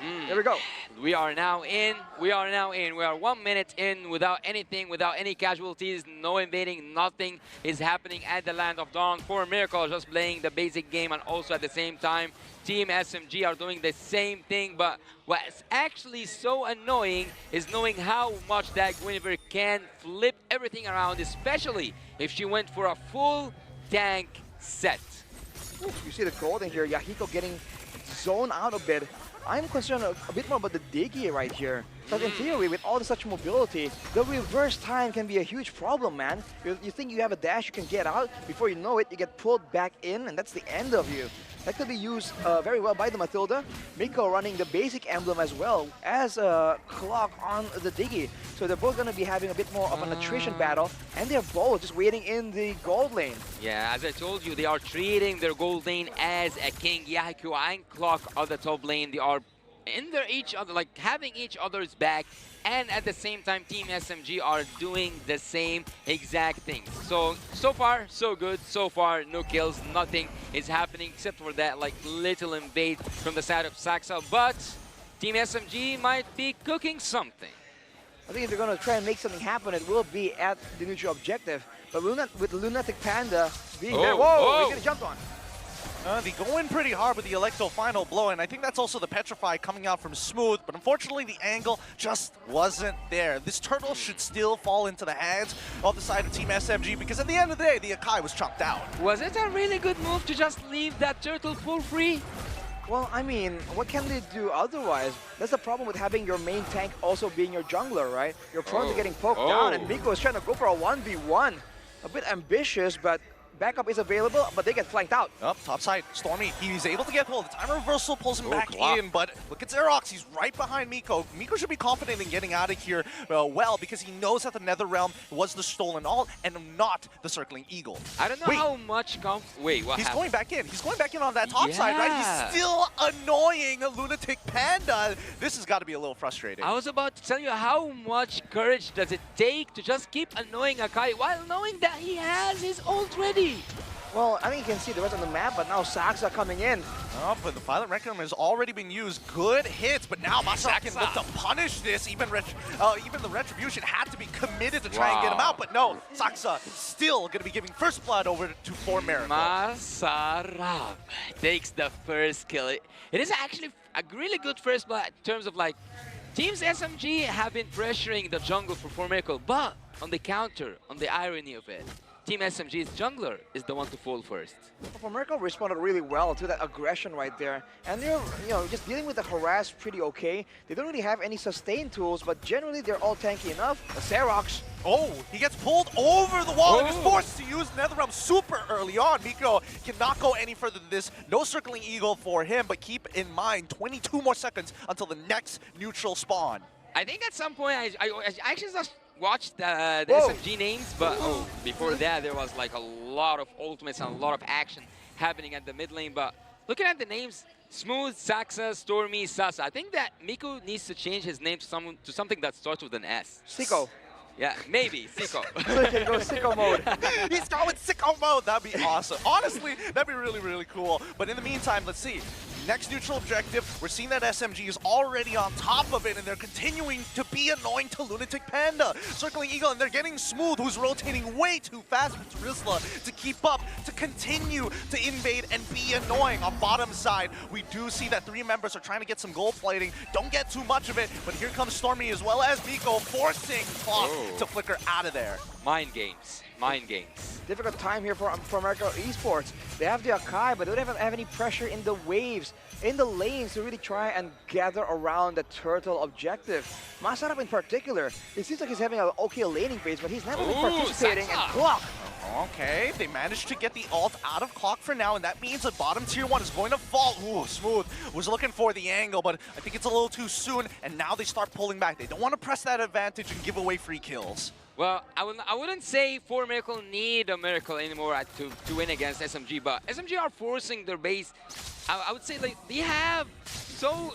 Here we go. We are now in. We are now in. We are 1 minute in without anything, without any casualties, no invading, nothing is happening at the Land of Dawn. 4Miracle just playing the basic game, and also at the same time, Team SMG are doing the same thing. But what's actually so annoying is knowing how much that Guinevere can flip everything around, especially if she went for a full tank set. Ooh, you see the gold in here. Yahiko getting zoned out a bit. I'm concerned a bit more about the Diggy right here. Because in theory, with all the such mobility, the reverse time can be a huge problem, man. You think you have a dash, you can get out. Before you know it, you get pulled back in, and that's the end of you. That could be used very well by the Matilda. Miko running the basic emblem as well as a clock on the Diggy. So they're both going to be having a bit more of an attrition battle, and they're both just waiting in the gold lane. Yeah, as I told you, they are treating their gold lane as a king. Yahiko and Clock on the top lane. They are in their each other, like having each other's back, and at the same time Team SMG are doing the same exact thing. So far so good. So far no kills, nothing is happening except for that like little invade from the side of Saxa, but Team SMG might be cooking something. I think if they're going to try and make something happen, it will be at the neutral objective. But with Lunatic Panda being there, whoa, he's getting jumped on. They go in pretty hard with the Electro final blow, and I think that's also the Petrify coming out from Smooth, but unfortunately the angle just wasn't there. This turtle should still fall into the hands of the side of Team SMG, because at the end of the day, the Akai was chunked out. Was it a really good move to just leave that turtle full free? Well, I mean, what can they do otherwise? That's the problem with having your main tank also being your jungler, right? You're prone to getting poked down, and Miko is trying to go for a 1v1. A bit ambitious, but backup is available, but they get flanked out. Up top side, Stormy, he's able to get pulled. The time reversal pulls him back in, but look at Xerox, he's right behind Miko. Miko should be confident in getting out of here well, because he knows that the Nether Realm was the stolen ult and not the circling eagle. I don't know how much Wait, what He's happened? going back in. He's going back in on that top side, right? He's still annoying Lunatic Panda. This has got to be a little frustrating. I was about to tell you, how much courage does it take to just keep annoying Akai while knowing that he has his ult ready? Well, I think you can see the rest on the map, but now Saxa coming in. Oh, but the Violent Requiem has already been used. Good hits, but now Masaka can look to punish this. Even the Retribution had to be committed to try and get him out, but no, Saxa still going to be giving first blood over to 4Miracle. Masarab takes the first kill. It is actually a really good first blood in terms of like, Teams SMG have been pressuring the jungle for 4Miracle, but on the counter, on the irony of it, Team SMG's jungler is the one to fall first. Well, ForMiracle responded really well to that aggression right there. And they're, just dealing with the harass pretty okay. They don't really have any sustain tools, but generally they're all tanky enough. Xerox. Oh, he gets pulled over the wall and is forced to use NetherRealm super early on. Miko cannot go any further than this. No circling eagle for him, but keep in mind, 22 more seconds until the next neutral spawn. I think at some point, I actually just watched the SMG names, but before that there was like a lot of ultimates and a lot of action happening at the mid lane. But looking at the names, Smooth, Saxa, Stormy, Sasa, I think that Miko needs to change his name to something that starts with an S. Sicko. Yeah, maybe Sicko. So he can go sicko mode. He's going sicko mode. That'd be awesome. Honestly, that'd be really, really cool. But in the meantime, let's see. Next neutral objective, we're seeing that SMG is already on top of it, and they're continuing to be annoying to Lunatic Panda. Circling Eagle, and they're getting Smooth, who's rotating way too fast for Tarisla to keep up, to continue to invade and be annoying. On bottom side, we do see that 3 members are trying to get some gold plating. Don't get too much of it, but here comes Stormy as well as Miko, forcing Clock to flicker out of there. Mind games. Mind games. Difficult time here for ForMerical Esports. They have the Akai, but they don't have any pressure in the waves, in the lanes to really try and gather around the turtle objective. Masarap in particular, it seems like he's having an okay laning phase, but he's not really participating. And Clock. Okay, they managed to get the ult out of Clock for now, and that means that bottom tier 1 is going to fall. Ooh, Smooth was looking for the angle, but I think it's a little too soon, and now they start pulling back. They don't want to press that advantage and give away free kills. Well, I wouldn't say 4Miracle need a miracle anymore to win against SMG, but SMG are forcing their base. I would say like they have so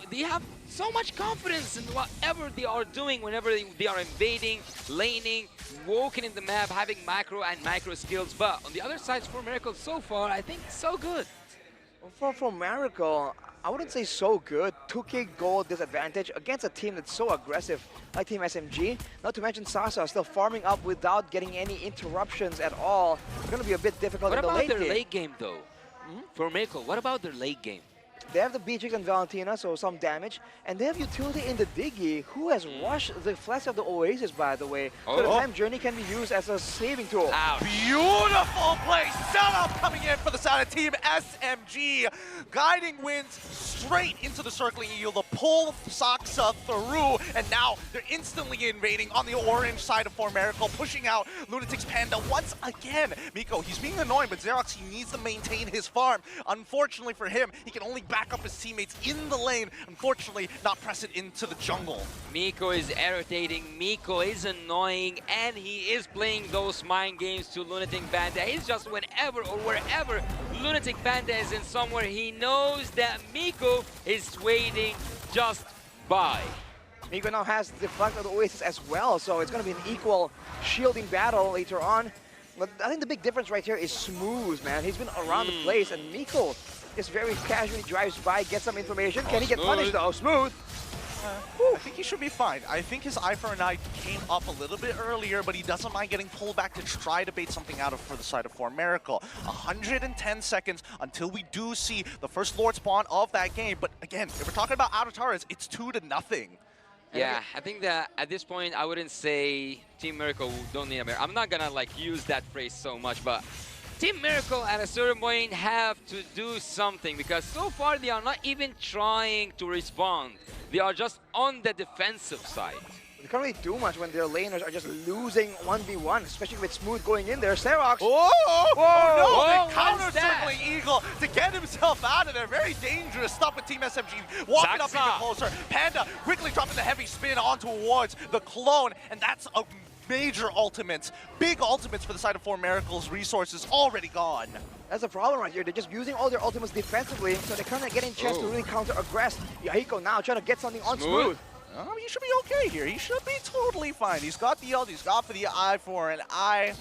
much confidence in whatever they are doing whenever they are invading, laning, walking in the map, having macro and micro skills. But on the other side, 4Miracle so far, I think so good. For ForMerical, I wouldn't say so good. 2K gold disadvantage against a team that's so aggressive like Team SMG. Not to mention Sasa still farming up without getting any interruptions at all. It's going to be a bit difficult What in the about late their game. late game, though? For Miracle, what about their late game? They have the Beatrix and Valentina, so some damage. And they have utility in the Diggy, who has rushed the flex of the Oasis, by the way. So the time journey can be used as a saving tool. Ouch. Beautiful play setup coming in for the side of Team SMG. Guiding winds straight into the circling eagle. The pull Saksa through, and now they're instantly invading on the orange side of 4MERICAL, pushing out Lunatic's Panda once again. Miko, he's being annoying, but Xerox, he needs to maintain his farm. Unfortunately for him, he can only back up his teammates in the lane. Unfortunately, not press it into the jungle. Miko is irritating, Miko is annoying, and he is playing those mind games to Lunatic Panda. He's just whenever or wherever Lunatic Panda is in somewhere, he knows that Miko is waiting just by. Miko now has the flank of the Oasis as well, so it's going to be an equal shielding battle later on. But I think the big difference right here is Smooth, man. He's been around the place, and Miko just very casually drives by, gets some information. Can he get punished though? Smooth. I think he should be fine. I think his eye for an eye came up a little bit earlier, but he doesn't mind getting pulled back to try to bait something out of for the side of 4MERICAL. 110 seconds until we do see the first Lord spawn of that game. But again, if we're talking about Avatars, it's 2-0. Yeah, I think that at this point, I wouldn't say Team Miracle don't need a mirror. I'm not gonna like use that phrase so much, but Team Miracle at a certain point have to do something, because so far they are not even trying to respond. They are just on the defensive side. They can't really do much when their laners are just losing 1v1, especially with Smooth going in there. Xerox! Oh, no! Whoa, The counter what's that? circling eagle to get himself out of there. Very dangerous stuff with Team SMG. Walking up even closer. Panda quickly dropping the heavy spin on towards the clone, and that's a major ultimates. Big ultimates for the side of 4MERICAL's resources already gone. That's the problem right here. They're just using all their ultimates defensively, so they're kind of getting a chance to really counter-aggress. Yahiko now trying to get something on Smooth. He should be okay here. He should be totally fine. He's got the ult, he's got for the eye for an eye.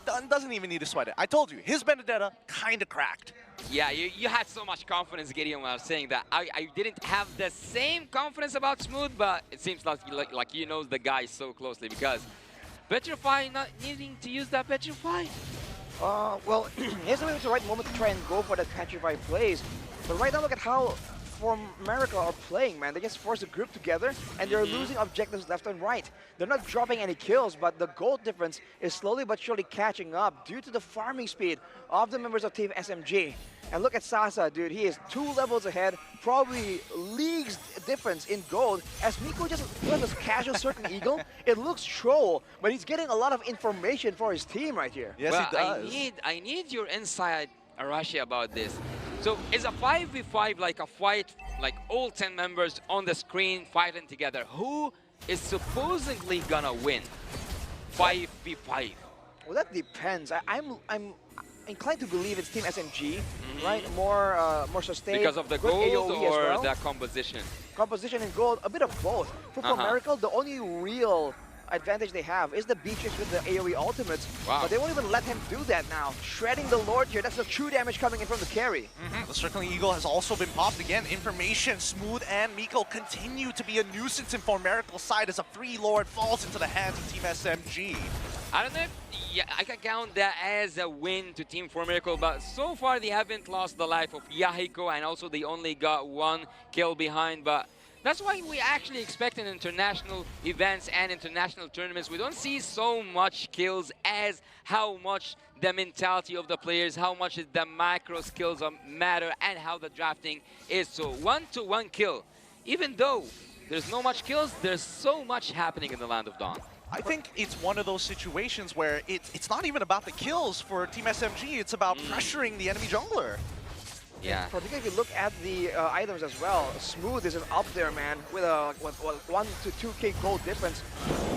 Doesn't even need to sweat it. I told you, his Benedetta kind of cracked. Yeah, you had so much confidence, Gideon, when I was saying that. I didn't have the same confidence about Smooth, but it seems like you know the guy so closely, because Petrify not needing to use that Petrify. Well, here's the right moment to try and go for that Petrify plays. But right now, look at how 4MERICAL are playing, man. They just force the group together, and they're losing objectives left and right. They're not dropping any kills, but the gold difference is slowly but surely catching up due to the farming speed of the members of Team SMG. And look at Sasa, dude. He is 2 levels ahead, probably leagues difference in gold. As Miko just does this casual circle eagle, it looks troll, but he's getting a lot of information for his team right here. Yes, well, he does. I need your insight, Arashi, about this. So is a 5v5 like a fight, like all 10 members on the screen fighting together? Who is supposedly gonna win 5v5? Well, that depends. I'm inclined to believe it's Team SMG, right? More sustained. Because of the good gold AoE as or well. the composition? Composition and gold, a bit of both. For 4MERICAL, the only real advantage they have is the Beatrix with the AoE ultimates. Wow. But they won't even let him do that now. Shredding the Lord here, that's the true damage coming in from the carry. The Circling Eagle has also been popped again. Information, Smooth and Miko continue to be a nuisance in 4MERICAL's side as a 3-Lord falls into the hands of Team SMG. I don't know if I can count that as a win to Team 4MERICAL, but so far they haven't lost the life of Yahiko, and also they only got 1 kill behind. But that's why we actually expect in international events and international tournaments, we don't see so much kills as how much the mentality of the players, how much the macro skills matter, and how the drafting is. So 1-to-1 kill. Even though there's no much kills, there's so much happening in the Land of Dawn. I think it's one of those situations where it's not even about the kills for Team SMG, it's about pressuring the enemy jungler. Yeah. Particularly if you look at the items as well, Smooth is up there, man, with a 1 to 2k gold difference.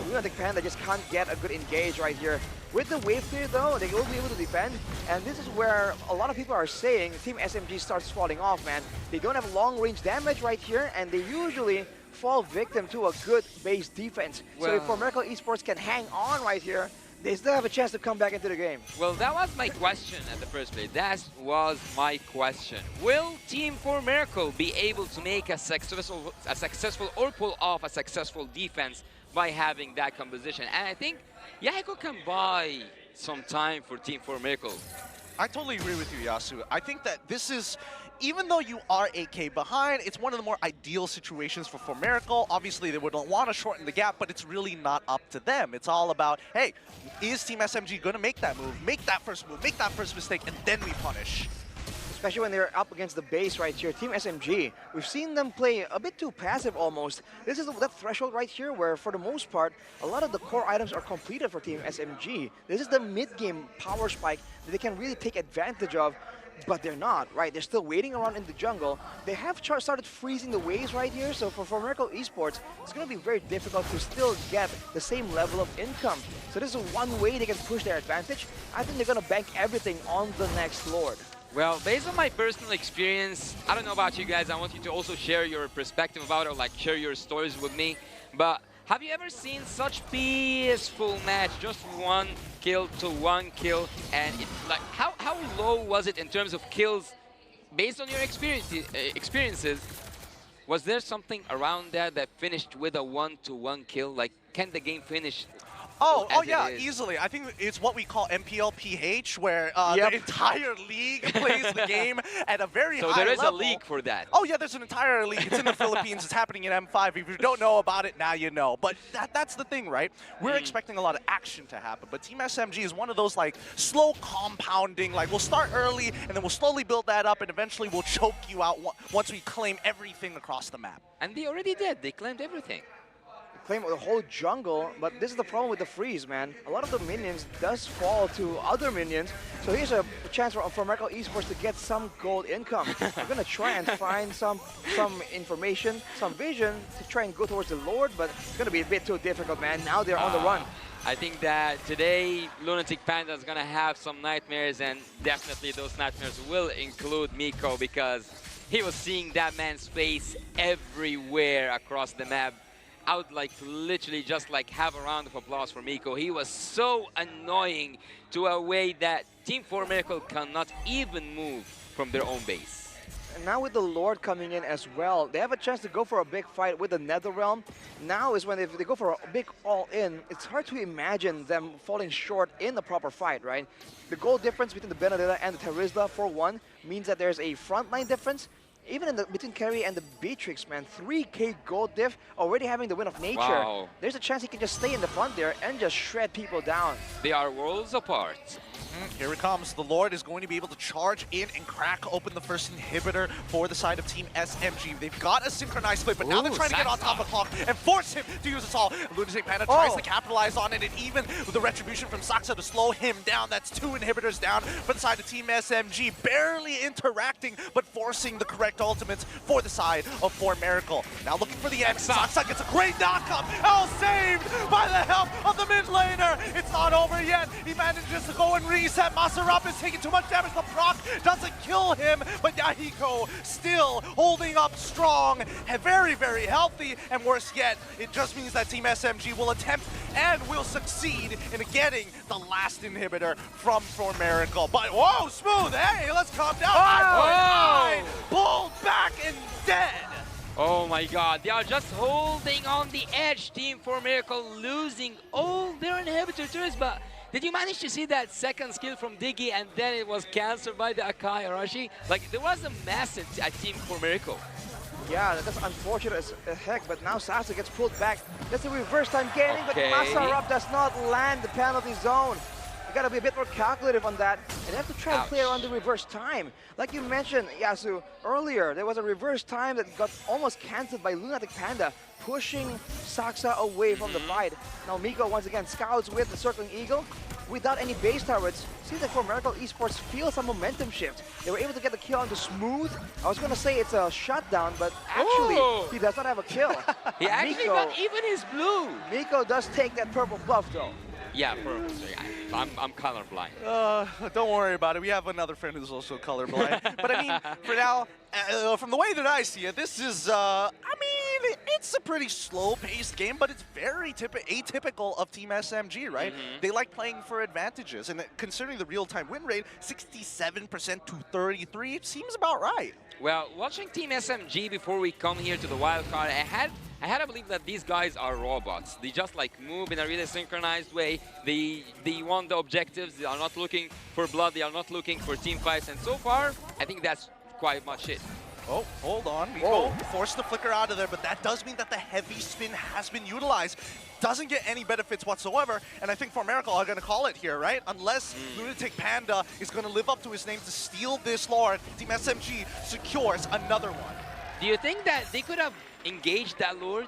Lunatic Panda just can't get a good engage right here. With the wave clear though, they will be able to defend, and this is where a lot of people are saying Team SMG starts falling off, man. They don't have long range damage right here, and they usually fall victim to a good base defense. So if 4MERICAL Esports can hang on right here, They still have a chance to come back into the game. Well, that was my question at the first place. That was my question. Will Team 4Miracle be able to make a successful or pull off a successful defense by having that composition? And I think Yahiko can buy some time for Team 4Miracle. I totally agree with you, Yasu. I think that this is, even though you are 8K behind, it's one of the more ideal situations for 4Miracle. Obviously, they would want to shorten the gap, but it's really not up to them. It's all about, hey, is Team SMG going to make that move, make that first move, make that first mistake, and then we punish? Especially when they're up against the base right here, Team SMG. We've seen them play a bit too passive almost. This is that threshold right here where, for the most part, a lot of the core items are completed for Team SMG. This is the mid-game power spike that they can really take advantage of, but they're not, right? They're still waiting around in the jungle. They have started freezing the waves right here, so for Miracle Esports, it's going to be very difficult to still get the same level of income. So this is one way they can push their advantage. I think they're going to bank everything on the next Lord. Well, based on my personal experience, I don't know about you guys, I want you to also share your perspective about it, like share your stories with me. But have you ever seen such peaceful match, just 1 kill to 1 kill, and it, like how low was it in terms of kills based on your experiences? Was there something around that that finished with a 1 to 1 kill? Like, can the game finish? Oh yeah, easily. I think it's what we call MPLPH, where the entire league plays the game at a very high level. So there is a league for that? Oh yeah, there's an entire league. It's in the Philippines. It's happening in M5. If you don't know about it, now you know. But that's the thing, right? We're expecting a lot of action to happen. But Team SMG is one of those like slow compounding, like we'll start early and then we'll slowly build that up and eventually we'll choke you out once we claim everything across the map. And they already did. They claimed everything. Claim the whole jungle, but this is the problem with the freeze, man. A lot of the minions does fall to other minions, so here's a chance for Miracle Esports to get some gold income. We're gonna try and find some information, some vision to try and go towards the Lord, but it's gonna be a bit too difficult, man. Now they're on the run. I think that today Lunatic Panda is gonna have some nightmares, and definitely those nightmares will include Miko, because he was seeing that man's face everywhere across the map. I would like to literally just like have a round of applause for Miko. He was so annoying to a way that Team 4Miracle cannot even move from their own base. And now with the Lord coming in as well, they have a chance to go for a big fight with the Netherrealm. Now is when if they go for a big all-in, it's hard to imagine them falling short in the proper fight, right? The goal difference between the Benedetta and the Terizla for one means that there's a frontline difference. Even between Kerry and the Beatrix, man, 3K gold diff, already having the win of nature. Wow. There's a chance he can just stay in the front there and just shred people down. They are worlds apart. Here it comes. The Lord is going to be able to charge in and crack open the first inhibitor for the side of Team SMG. They've got a synchronized split, but now they're trying to get on top of Clock and force him to use it all. Lunatic Panda tries to capitalize on it, and even with the retribution from Saksa to slow him down, that's 2 inhibitors down for the side of Team SMG. Barely interacting, but forcing the correct ultimates for the side of 4Miracle. Now looking for the end. Saksa gets a great knock-up. Oh, saved by the help of the mid laner. It's not over yet. He manages to go and reset. Masarup is taking too much damage. The proc doesn't kill him, but Yahiko still holding up strong and very, very healthy. And worse yet, it just means that Team SMG will attempt and will succeed in getting the last inhibitor from 4Miracle. But whoa, Smooth, hey, let's calm down. Oh! Pulled back and dead. Oh my god, they are just holding on the edge. Team 4Miracle losing all their inhibitor turrets, but did you manage to see that second skill from Diggy and then it was cancelled by the Akai Arashi? Like, there was a massive at Team 4Miracle. Yeah, that's unfortunate as heck, but now Sasa gets pulled back. That's a reverse time gaining, but Masarup does not land the penalty zone. You gotta be a bit more calculative on that, and you have to try and clear on the reverse time. Like you mentioned, Yasu, earlier, there was a reverse time that got almost cancelled by Lunatic Panda, pushing Saksa away from the fight. Now Miko once again scouts with the Circling Eagle. Without any base turrets, seems like 4Miracle Esports feels some momentum shift. They were able to get the kill onto Smooth. I was gonna say it's a shutdown, but actually, he does not have a kill. He actually got even his blue. Miko does take that purple buff though. Yeah, purple. I'm colorblind. Don't worry about it. We have another friend who's also colorblind. But I mean, for now, from the way that I see it, this is, I mean, mean, it's a pretty slow-paced game, but it's very atypical of Team SMG, right? They like playing for advantages, and considering the real-time win rate, 67% to 33, it seems about right. Well, watching Team SMG before we come here to the wild card, I had to believe that these guys are robots. They just like move in a really synchronized way. They want the objectives. They are not looking for blood. They are not looking for team fights. And so far, I think that's quite much it. Oh, hold on. Miko forced the flicker out of there, but that does mean that the heavy spin has been utilized. Doesn't get any benefits whatsoever, and I think 4MERICAL are going to call it here, right? Unless Lunatic Panda is going to live up to his name to steal this Lord, Team SMG secures another one. Do you think that they could have engaged that Lord?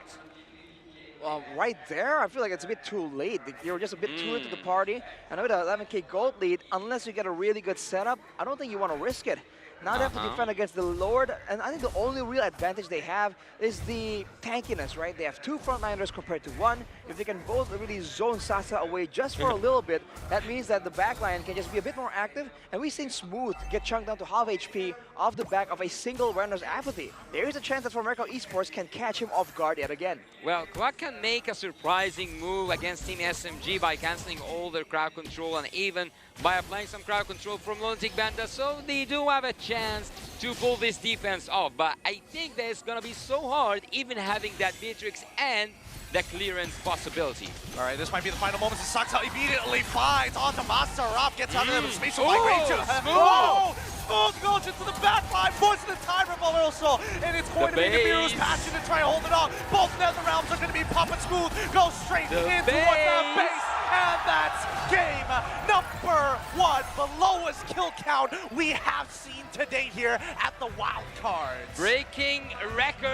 Right there, I feel like it's a bit too late. You're just a bit too late to the party. And with a 11k gold lead, unless you get a really good setup, I don't think you want to risk it. Now they have to defend against the Lord, and I think the only real advantage they have is the tankiness, right? They have two frontliners compared to one. If they can both really zone Sasa away just for a little bit, that means that the backline can just be a bit more active, and we've seen Smooth get chunked down to half HP off the back of a single Renner's Apathy. There is a chance that 4MERICAL Esports can catch him off guard yet again. Well, Quack can make a surprising move against Team SMG by cancelling all their crowd control and even by applying some crowd control from Lunatic Panda, so they do have a chance to pull this defense off. But I think that it's going to be so hard, even having that Beatrix and the clearance possibility. All right, this might be the final moments. Saksa immediately finds onto Masterov, gets out of there with spatial migration. Smooth! Smooth goes into the back line, forcing the time revolver also, and it's going to be Namiru's passion to try and hold it off. Both Nether Realms are going to be popping Smooth, go straight into the base, and that's game number 1, the lowest kill count we have seen today here at the Wild Cards. Breaking record.